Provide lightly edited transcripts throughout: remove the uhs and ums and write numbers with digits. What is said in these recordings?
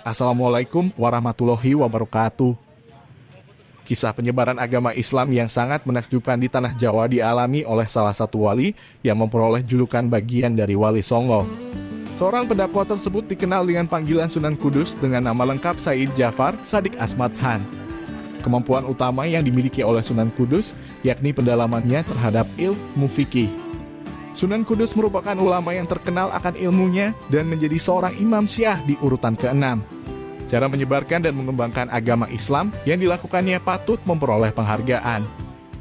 Assalamualaikum warahmatullahi wabarakatuh. Kisah penyebaran agama Islam yang sangat menakjubkan di Tanah Jawa dialami oleh salah satu wali yang memperoleh julukan bagian dari Wali Songo. Seorang pendakwah tersebut dikenal dengan panggilan Sunan Kudus dengan nama lengkap Said Jafar Shadiq Asmad Khan. Kemampuan utama yang dimiliki oleh Sunan Kudus yakni pendalamannya terhadap ilmu fikih. Sunan Kudus merupakan ulama yang terkenal akan ilmunya dan menjadi seorang imam Syiah di urutan ke-6. Cara menyebarkan dan mengembangkan agama Islam yang dilakukannya patut memperoleh penghargaan.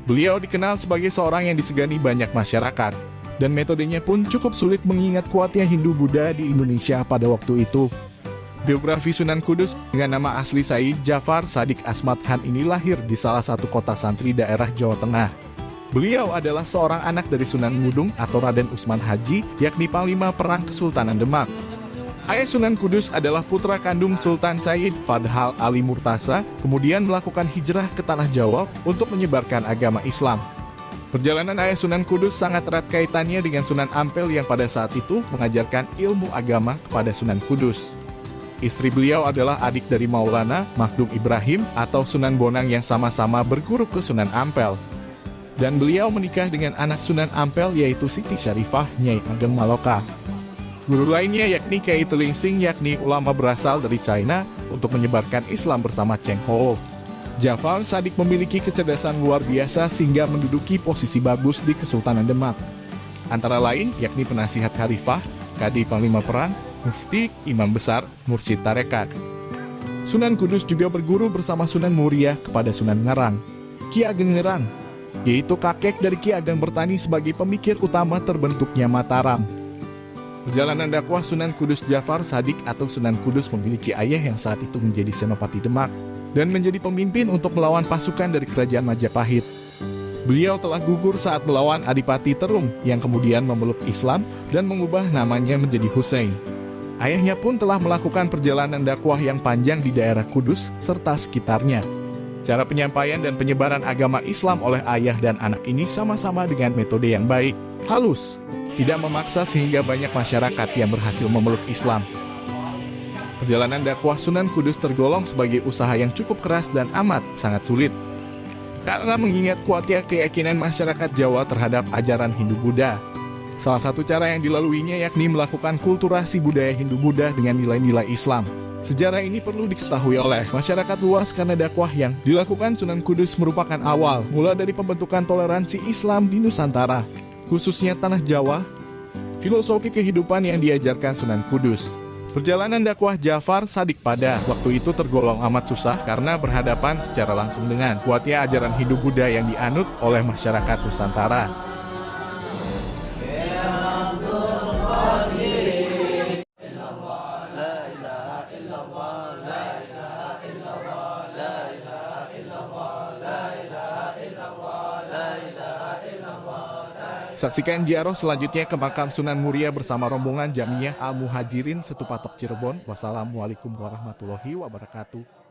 Beliau dikenal sebagai seorang yang disegani banyak masyarakat, dan metodenya pun cukup sulit mengingat kuatnya Hindu-Buddha di Indonesia pada waktu itu. Biografi Sunan Kudus dengan nama asli Said Jafar Shadiq Asmad Khan ini lahir di salah satu kota santri daerah Jawa Tengah. Beliau adalah seorang anak dari Sunan Ngudung atau Raden Usman Haji, yakni Panglima Perang Kesultanan Demak. Ayah Sunan Kudus adalah putra kandung Sultan Said Fadhal Ali Murtasa, kemudian melakukan hijrah ke Tanah Jawa untuk menyebarkan agama Islam. Perjalanan ayah Sunan Kudus sangat erat kaitannya dengan Sunan Ampel yang pada saat itu mengajarkan ilmu agama kepada Sunan Kudus. Istri beliau adalah adik dari Maulana Makhdum Ibrahim atau Sunan Bonang yang sama-sama berguru ke Sunan Ampel. Dan beliau menikah dengan anak Sunan Ampel yaitu Siti Syarifah Nyai Ageng Maloka. Guru lainnya yakni Kiai Telingsing yakni ulama berasal dari China untuk menyebarkan Islam bersama Cheng Ho. Jafar Shadiq memiliki kecerdasan luar biasa sehingga menduduki posisi bagus di Kesultanan Demak. Antara lain yakni penasihat khalifah, kadi panglima perang, mufti, imam besar, mursyid tarekat. Sunan Kudus juga berguru bersama Sunan Muria kepada Sunan Ngarang, Ki Ageng Ngerang, yaitu kakek dari Ki Ageng Bertani sebagai pemikir utama terbentuknya Mataram. Perjalanan dakwah Sunan Kudus Jafar Shadiq atau Sunan Kudus memiliki ayah yang saat itu menjadi Senopati Demak dan menjadi pemimpin untuk melawan pasukan dari kerajaan Majapahit. Beliau telah gugur saat melawan Adipati Terung yang kemudian memeluk Islam dan mengubah namanya menjadi Husein. Ayahnya pun telah melakukan perjalanan dakwah yang panjang di daerah Kudus serta sekitarnya. Cara penyampaian dan penyebaran agama Islam oleh ayah dan anak ini sama-sama dengan metode yang baik, halus, tidak memaksa sehingga banyak masyarakat yang berhasil memeluk Islam. Perjalanan dakwah Sunan Kudus tergolong sebagai usaha yang cukup keras dan amat sangat sulit. Karena mengingat kuatnya keyakinan masyarakat Jawa terhadap ajaran Hindu-Buddha. Salah satu cara yang dilaluinya yakni melakukan kulturasi budaya Hindu-Buddha dengan nilai-nilai Islam. Sejarah ini perlu diketahui oleh masyarakat luas karena dakwah yang dilakukan Sunan Kudus merupakan awal mula dari pembentukan toleransi Islam di Nusantara, khususnya Tanah Jawa, filosofi kehidupan yang diajarkan Sunan Kudus. Perjalanan dakwah Jafar Shadiq pada waktu itu tergolong amat susah karena berhadapan secara langsung dengan kuatnya ajaran Hindu-Buddha yang dianut oleh masyarakat Nusantara. Saksikan ziarah selanjutnya ke makam Sunan Muria bersama rombongan Jamiyah Al-Muhajirin Setupatok Cirebon. Wassalamualaikum warahmatullahi wabarakatuh.